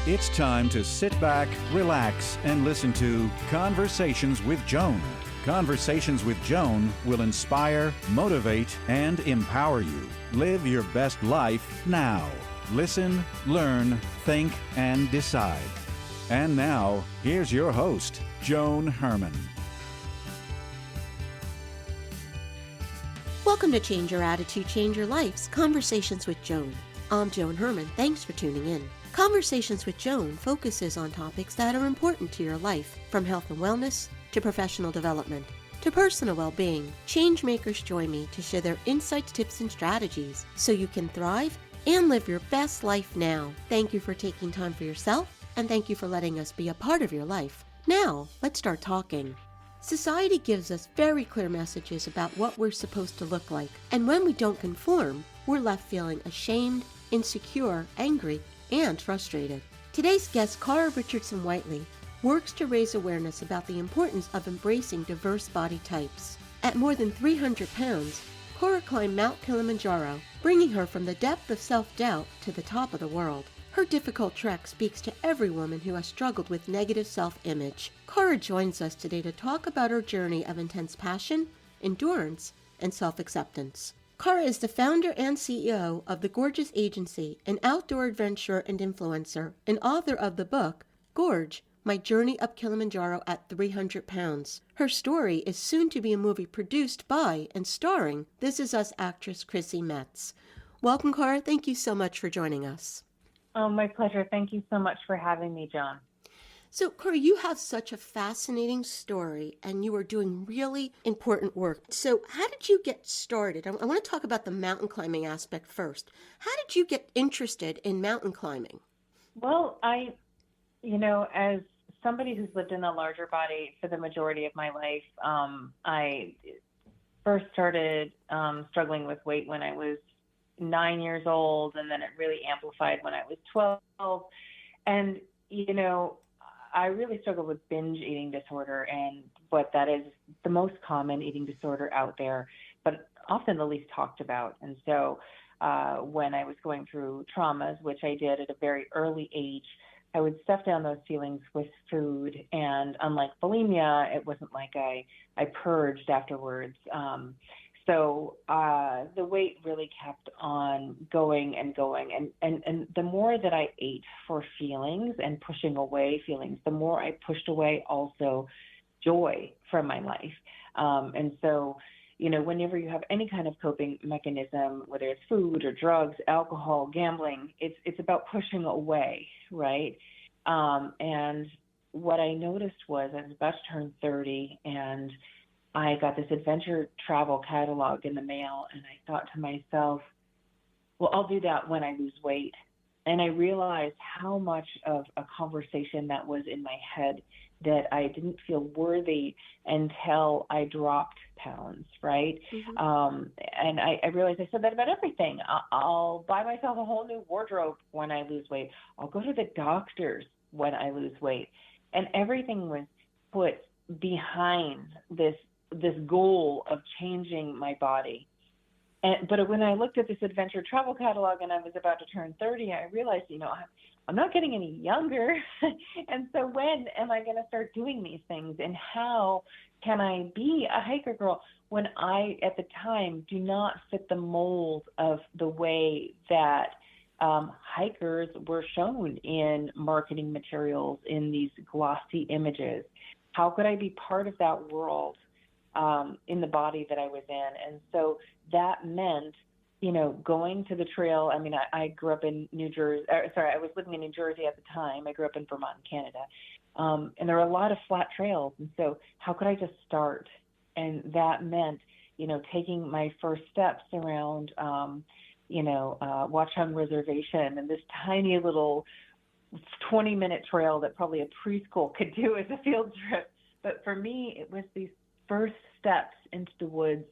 It's time to sit back, relax, and listen to Conversations with Joan. Conversations with Joan will inspire, motivate, and empower you. Live your best life now. Listen, learn, think, and decide. And now, here's your host, Joan Herman. Welcome to Change Your Attitude, Change Your Life's Conversations with Joan. I'm Joan Herman. Thanks for tuning in. Conversations with Joan focuses on topics that are important to your life, from health and wellness to professional development to personal well-being. Changemakers join me to share their insights, tips, and strategies so you can thrive and live your best life now. Thank you for taking time for yourself, and thank you for letting us be a part of your life. Now, let's start talking. Society gives us very clear messages about what we're supposed to look like, and when we don't conform, we're left feeling ashamed, insecure, angry, and frustrated. Today's guest, Richardson Whitely, works to raise awareness about the importance of embracing diverse body types. At more than 300 pounds, Cara climbed Mount Kilimanjaro, bringing her from the depth of self-doubt to the top of the world. Her difficult trek speaks to every woman who has struggled with negative self-image. Cara joins us today to talk about her journey of intense passion, endurance, and self-acceptance. Cara is the founder and CEO of the Gorge's Agency, an outdoor adventurer and influencer, and author of the book, Gorge, My Journey Up Kilimanjaro at 300 Pounds. Her story is soon to be a movie produced by and starring This Is Us actress Chrissy Metz. Welcome, Cara. Thank you so much for joining us. Oh, my pleasure. Thank you so much for having me, John. So, Cara, you have such a fascinating story, and you are doing really important work. So, how did you get started? I want to talk about the mountain climbing aspect first. How did you get interested in mountain climbing? Well, as somebody who's lived in a larger body for the majority of my life, I first started struggling with weight when I was 9 years old, and then it really amplified when I was 12. And, I really struggled with binge eating disorder, and what that is the most common eating disorder out there, but often the least talked about. And so when I was going through traumas, which I did at a very early age, I would stuff down those feelings with food. And unlike bulimia, it wasn't like I purged afterwards. So the weight really kept on going and going. And the more that I ate for feelings and pushing away feelings, the more I pushed away also joy from my life. And so, whenever you have any kind of coping mechanism, whether it's food or drugs, alcohol, gambling, it's about pushing away, right? And what I noticed was I was about to turn 30, and I got this adventure travel catalog in the mail, and I thought to myself, well, I'll do that when I lose weight. And I realized how much of a conversation that was in my head, that I didn't feel worthy until I dropped pounds, right? Mm-hmm. And I realized I said that about everything. I'll buy myself a whole new wardrobe when I lose weight. I'll go to the doctors when I lose weight. And everything was put behind this goal of changing my body. But when I looked at this adventure travel catalog and I was about to turn 30, I realized, I'm not getting any younger. And so when am I going to start doing these things? And how can I be a hiker girl when I, at the time, do not fit the mold of the way that hikers were shown in marketing materials, in these glossy images? How could I be part of that world in the body that I was in? And so that meant, going to the trail. I mean, I grew up in I was living in New Jersey at the time. I grew up in Vermont, Canada. And there were a lot of flat trails. And so how could I just start? And that meant, taking my first steps around, Watchung Reservation and this tiny little 20-minute trail that probably a preschool could do as a field trip. But for me, it was these first steps into the woods.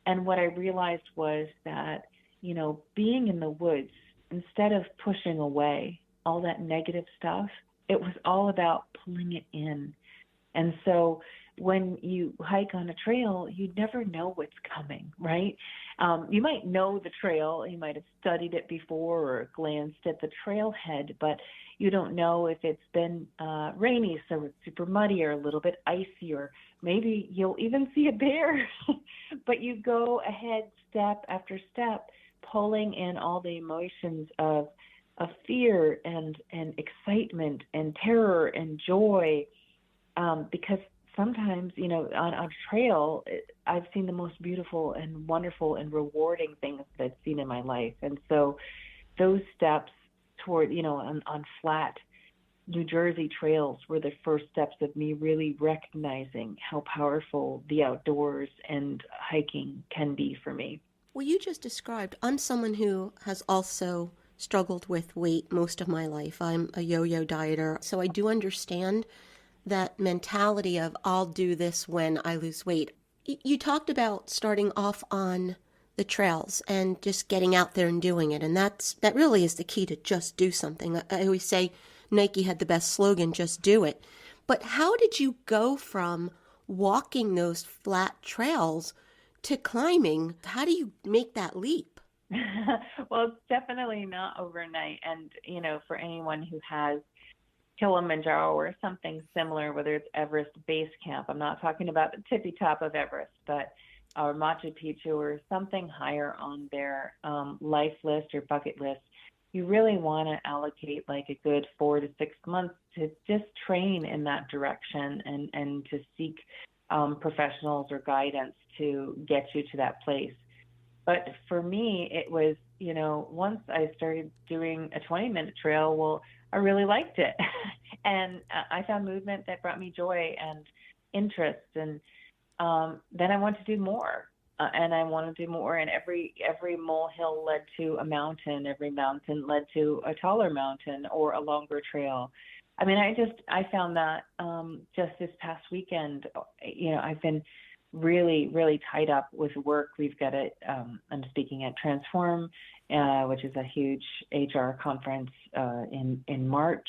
And what I realized was that, being in the woods, instead of pushing away all that negative stuff, it was all about pulling it in. And so when you hike on a trail, you never know what's coming, right? You might know the trail, you might have studied it before or glanced at the trailhead, but you don't know if it's been rainy, so it's super muddy or a little bit icy, or maybe you'll even see a bear. But you go ahead step after step, pulling in all the emotions of fear and excitement and terror and joy, because sometimes, on a trail, I've seen the most beautiful and wonderful and rewarding things that I've seen in my life. And so those steps toward, on flat New Jersey trails were the first steps of me really recognizing how powerful the outdoors and hiking can be for me. Well, you just described, I'm someone who has also struggled with weight most of my life. I'm a yo-yo dieter, so I do understand that mentality of I'll do this when I lose weight. You talked about starting off on the trails and just getting out there and doing it, and that really is the key to just do something. I always say Nike had the best slogan, just do it. But how did you go from walking those flat trails to climbing? How do you make that leap? Well, it's definitely not overnight. And, for anyone who has Kilimanjaro or something similar, whether it's Everest Base Camp, I'm not talking about the tippy top of Everest, but or Machu Picchu or something higher on their life list or bucket list, you really want to allocate like a good 4 to 6 months to just train in that direction and to seek professionals or guidance to get you to that place. But for me, it was, once I started doing a 20-minute trail, well, I really liked it. And I found movement that brought me joy and interest. And then I wanted to do more. And I wanted to do more. And every molehill led to a mountain. Every mountain led to a taller mountain or a longer trail. I mean, I found that just this past weekend, I've been really, really tied up with work. We've got I'm speaking at Transform, which is a huge HR conference in March.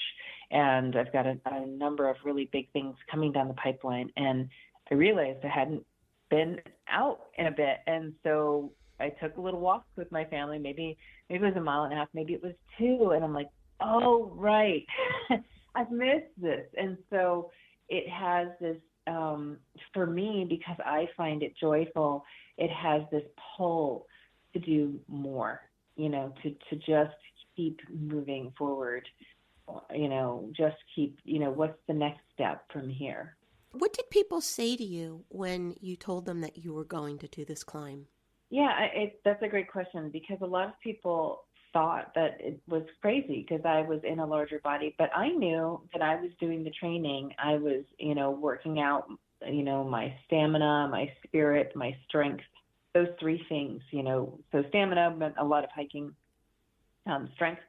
And I've got a number of really big things coming down the pipeline. And I realized I hadn't been out in a bit. And so I took a little walk with my family. Maybe it was a mile and a half, maybe it was 2. And I'm like, oh, right. I've missed this. And so it has this, for me, because I find it joyful, it has this pull to do more, to just keep moving forward, just keep, what's the next step from here? What did people say to you when you told them that you were going to do this climb? Yeah, that's a great question, because a lot of people thought that it was crazy because I was in a larger body, but I knew that I was doing the training. I was, working out, my stamina, my spirit, my strength, those 3 things, so stamina meant a lot of hiking. Strength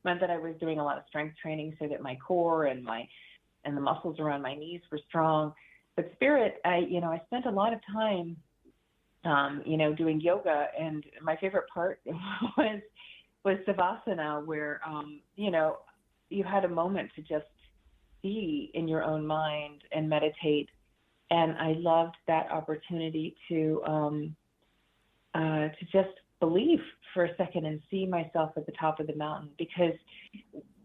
meant that I was doing a lot of strength training so that my core and the muscles around my knees were strong. But spirit, I spent a lot of time, doing yoga, and my favorite part was Savasana, where, you had a moment to just be in your own mind and meditate. And I loved that opportunity to just believe for a second and see myself at the top of the mountain. Because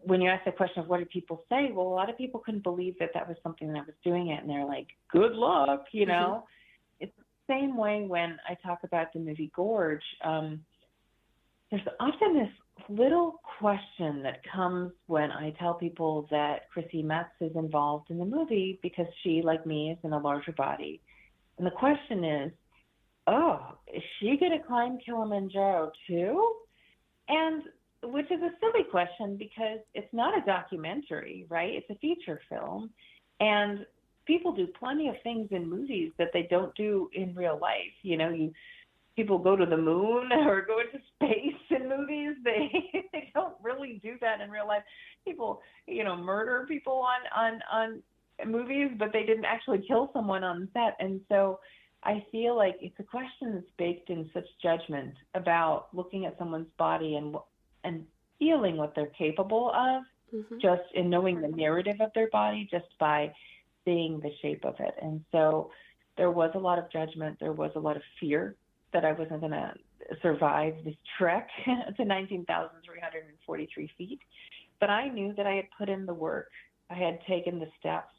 when you ask the question of what do people say, well, a lot of people couldn't believe that was something that I was doing it. And they're like, good luck, Mm-hmm. It's the same way when I talk about the movie Gorge. There's often this little question that comes when I tell people that Chrissy Metz is involved in the movie because she, like me, is in a larger body. And the question is, is she going to climb Kilimanjaro too? And which is a silly question because it's not a documentary, right? It's a feature film. And people do plenty of things in movies that they don't do in real life. People go to the moon or go into space in movies. They don't really do that in real life. People, murder people on movies, but they didn't actually kill someone on set. And so I feel like it's a question that's baked in such judgment about looking at someone's body and feeling what they're capable of, Mm-hmm. just in knowing the narrative of their body, just by seeing the shape of it. And so there was a lot of judgment. There was a lot of fear that I wasn't going to survive this trek to 19,343 feet. But I knew that I had put in the work. I had taken the steps,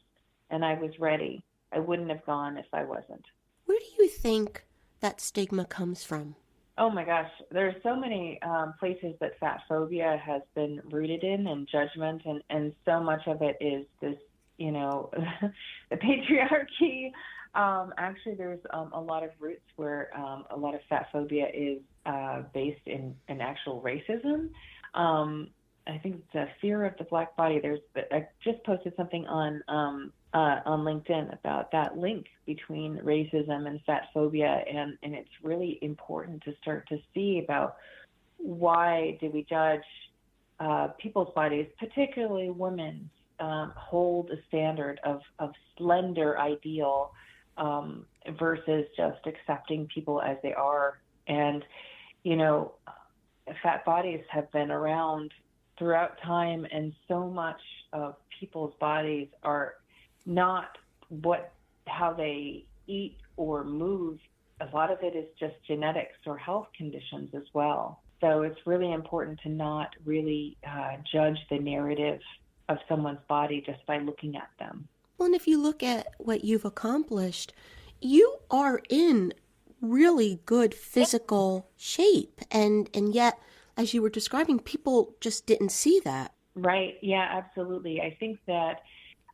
and I was ready. I wouldn't have gone if I wasn't. Where do you think that stigma comes from? Oh my gosh, there's so many places that fat phobia has been rooted in, and judgment, and so much of it is this, the patriarchy. Actually, there's a lot of roots where a lot of fat phobia is based in actual racism. I think the fear of the black body. I just posted something on LinkedIn about that link between racism and fat phobia, and it's really important to start to see about why do we judge people's bodies, particularly women's, hold a standard of slender ideal versus just accepting people as they are. And, fat bodies have been around throughout time, and so much of people's bodies are not how they eat or move. A lot of it is just genetics or health conditions as well. So it's really important to not really judge the narrative of someone's body just by looking at them. Well, and if you look at what you've accomplished, you are in really good physical shape. And yet, as you were describing, people just didn't see that. Right. Yeah, absolutely. I think that,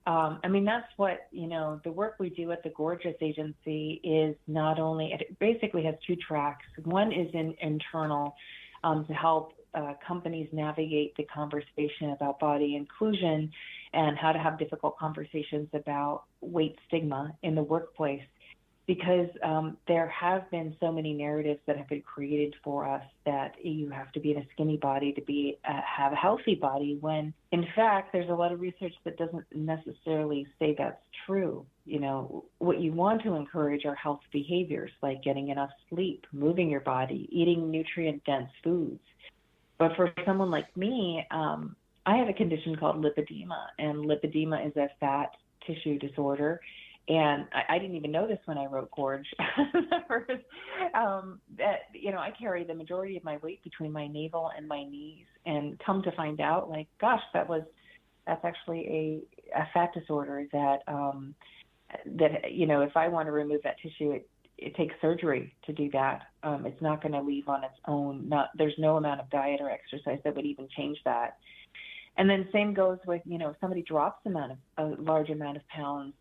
that's what, the work we do at the Gorge Agency is not only, it basically has two tracks. One is internal to help companies navigate the conversation about body inclusion and how to have difficult conversations about weight stigma in the workplace, because there have been so many narratives that have been created for us that you have to be in a skinny body to have a healthy body, when in fact there's a lot of research that doesn't necessarily say that's true. What you want to encourage are health behaviors like getting enough sleep, moving your body, eating nutrient-dense foods. But for someone like me, I have a condition called lipedema, and lipedema is a fat tissue disorder. And I didn't even know this when I wrote Gorge. I carry the majority of my weight between my navel and my knees, and come to find out, that's actually a fat disorder that if I want to remove that tissue, it takes surgery to do that. It's not going to leave on its own. There's no amount of diet or exercise that would even change that. And then same goes with, if somebody drops a large amount of pounds,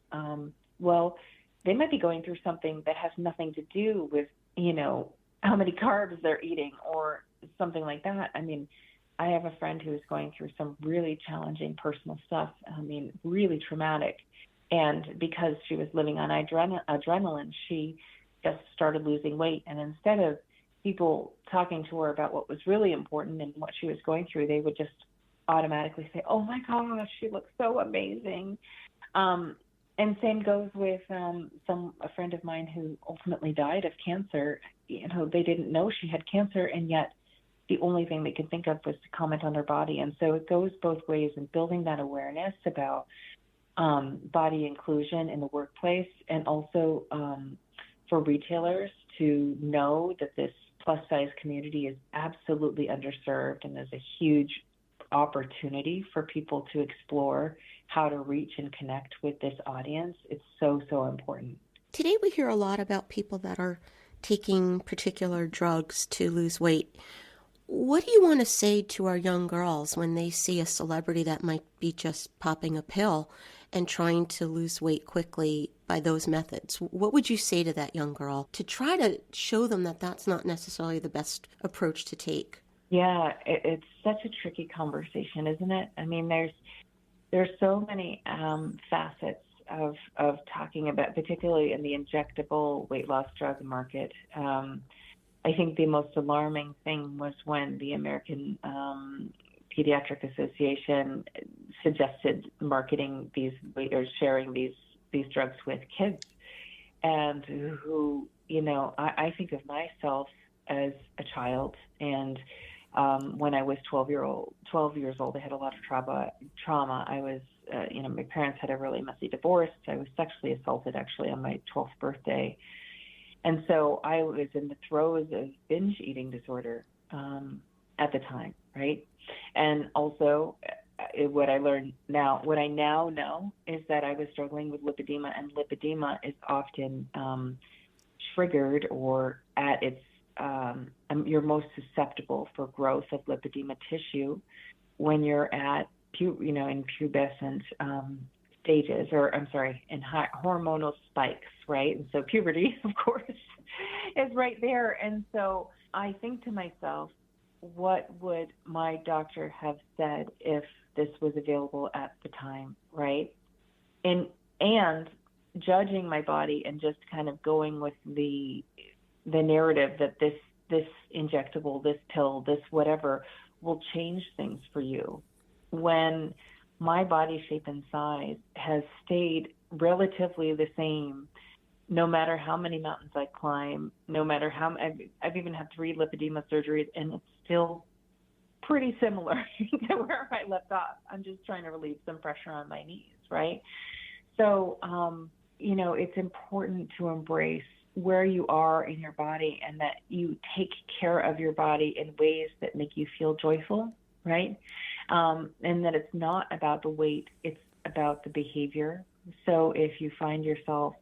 well, they might be going through something that has nothing to do with, how many carbs they're eating or something like that. I have a friend who is going through some really challenging personal stuff, really traumatic. And because she was living on adrenaline, she just started losing weight. And instead of people talking to her about what was really important and what she was going through, they would just automatically say, "Oh my gosh, she looks so amazing." And same goes with a friend of mine who ultimately died of cancer. They didn't know she had cancer, and yet the only thing they could think of was to comment on her body. And so it goes both ways in building that awareness about body inclusion in the workplace, and also for retailers to know that this plus size community is absolutely underserved, and there's a huge opportunity for people to explore how to reach and connect with this audience. It's so, so important. Today we hear a lot about people that are taking particular drugs to lose weight. What do you want to say to our young girls when they see a celebrity that might be just popping a pill and trying to lose weight quickly by those methods? What would you say to that young girl to try to show them that that's not necessarily the best approach to take? Yeah, it's such a tricky conversation, isn't it? There's so many facets of talking about, particularly in the injectable weight loss drug market. I think the most alarming thing was when the American Pediatric Association suggested marketing these or sharing these drugs with kids, and who, I think of myself as a child, and when I was 12 years old, I had a lot of trauma. I was, my parents had a really messy divorce. I was sexually assaulted actually on my 12th birthday. And so I was in the throes of binge eating disorder at the time, right? And also, what I now know is that I was struggling with lipedema, and lipedema is often triggered or at its you're most susceptible for growth of lipedema tissue when you're at in pubescent stages, or in high hormonal spikes, right? And so puberty, of course, is right there. And so I think to myself, what would my doctor have said if this was available at the time, right? And judging my body and just kind of going with the narrative that this injectable, this pill, this whatever will change things for you, when my body shape and size has stayed relatively the same no matter how many mountains I climb, no matter how I've even had 3 lipedema surgeries, and it's still pretty similar to where I left off. I'm just trying to relieve some pressure on my knees, right? So, it's important to embrace where you are in your body, and that you take care of your body in ways that make you feel joyful, right? And that it's not about the weight, it's about the behavior. So if you find yourself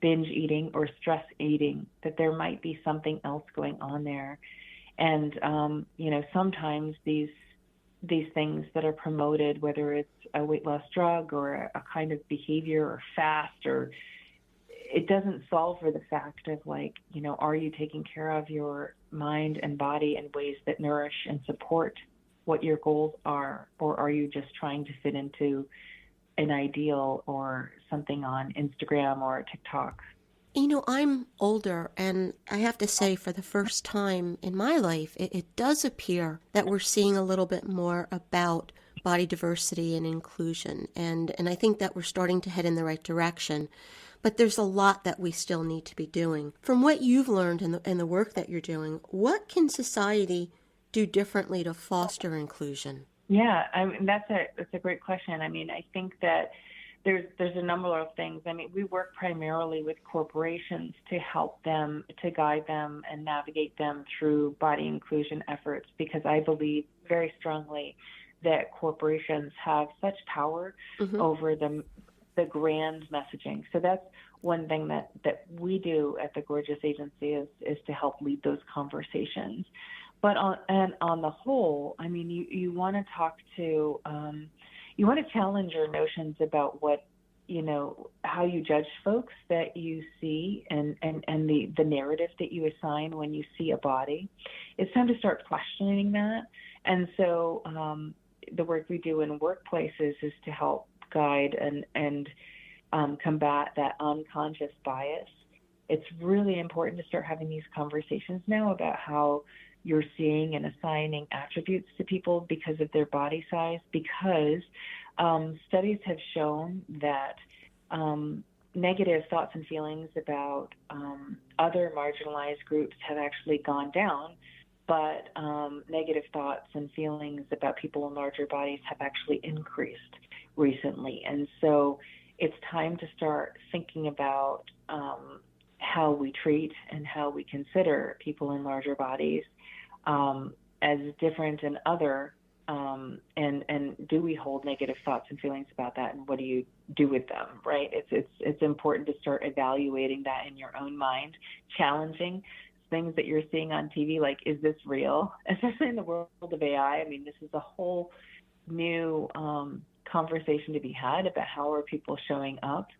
binge eating or stress eating, that there might be something else going on there. And, sometimes these things that are promoted, whether it's a weight loss drug or a kind of behavior or fast, or it doesn't solve for the fact of are you taking care of your mind and body in ways that nourish and support what your goals are, or are you just trying to fit into an ideal or something on Instagram or TikTok? I'm older, and I have to say, for the first time in my life, it does appear that we're seeing a little bit more about body diversity and inclusion, and I think that we're starting to head in the right direction. But there's a lot that we still need to be doing. From what you've learned in the work that you're doing, what can society do differently to foster inclusion? Yeah, that's a great question. I think that there's a number of things. We work primarily with corporations to help them, to guide them and navigate them through body inclusion efforts, because I believe very strongly that corporations have such power over the grand messaging. So that's one thing that we do at the Gorgeous Agency is to help lead those conversations. But on the whole, you want to talk to, you want to challenge your notions about what, how you judge folks that you see, and the narrative that you assign when you see a body. It's time to start questioning that. And so the work we do in workplaces is to help guide and combat that unconscious bias. It's really important to start having these conversations now about how you're seeing and assigning attributes to people because of their body size, because studies have shown that negative thoughts and feelings about other marginalized groups have actually gone down, but negative thoughts and feelings about people in larger bodies have actually increased recently. And so it's time to start thinking about how we treat and how we consider people in larger bodies as different and other, and do we hold negative thoughts and feelings about that, and what do you do with them, right? It's important to start evaluating that in your own mind, challenging things that you're seeing on TV, like, is this real? Especially in the world of AI. This is a whole new conversation to be had about how are people showing up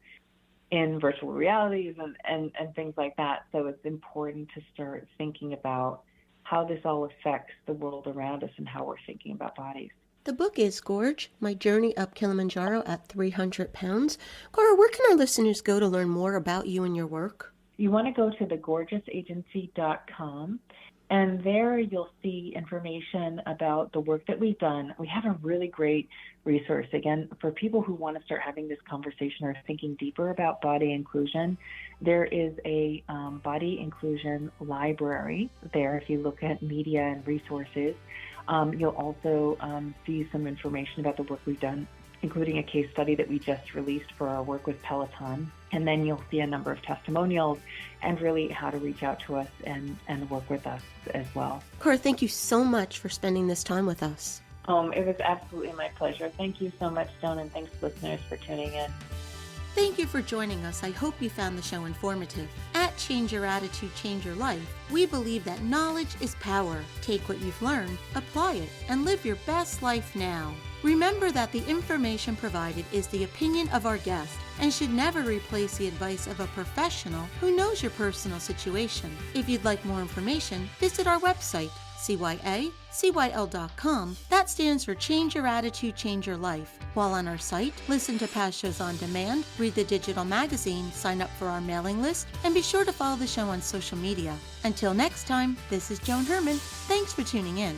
in virtual realities and things like that. So it's important to start thinking about how this all affects the world around us and how we're thinking about bodies. The book is Gorge, My Journey Up Kilimanjaro at 300 Pounds. Cora, where can our listeners go to learn more about you and your work? You want to go to thegorgeousagency.com, and there you'll see information about the work that we've done. We have a really great resource, again, for people who want to start having this conversation or thinking deeper about body inclusion. There is a body inclusion library there. If you look at media and resources, you'll also see some information about the work we've done including a case study that we just released for our work with Peloton. And then you'll see a number of testimonials and really how to reach out to us and work with us as well. Cora, thank you so much for spending this time with us. It was absolutely my pleasure. Thank you so much, Joan, and thanks, listeners, for tuning in. Thank you for joining us. I hope you found the show informative. At Change Your Attitude, Change Your Life, we believe that knowledge is power. Take what you've learned, apply it, and live your best life now. Remember that the information provided is the opinion of our guest and should never replace the advice of a professional who knows your personal situation. If you'd like more information, visit our website, cyacyl.com. That stands for Change Your Attitude, Change Your Life. While on our site, listen to past shows on demand, read the digital magazine, sign up for our mailing list, and be sure to follow the show on social media. Until next time, this is Joan Herman. Thanks for tuning in.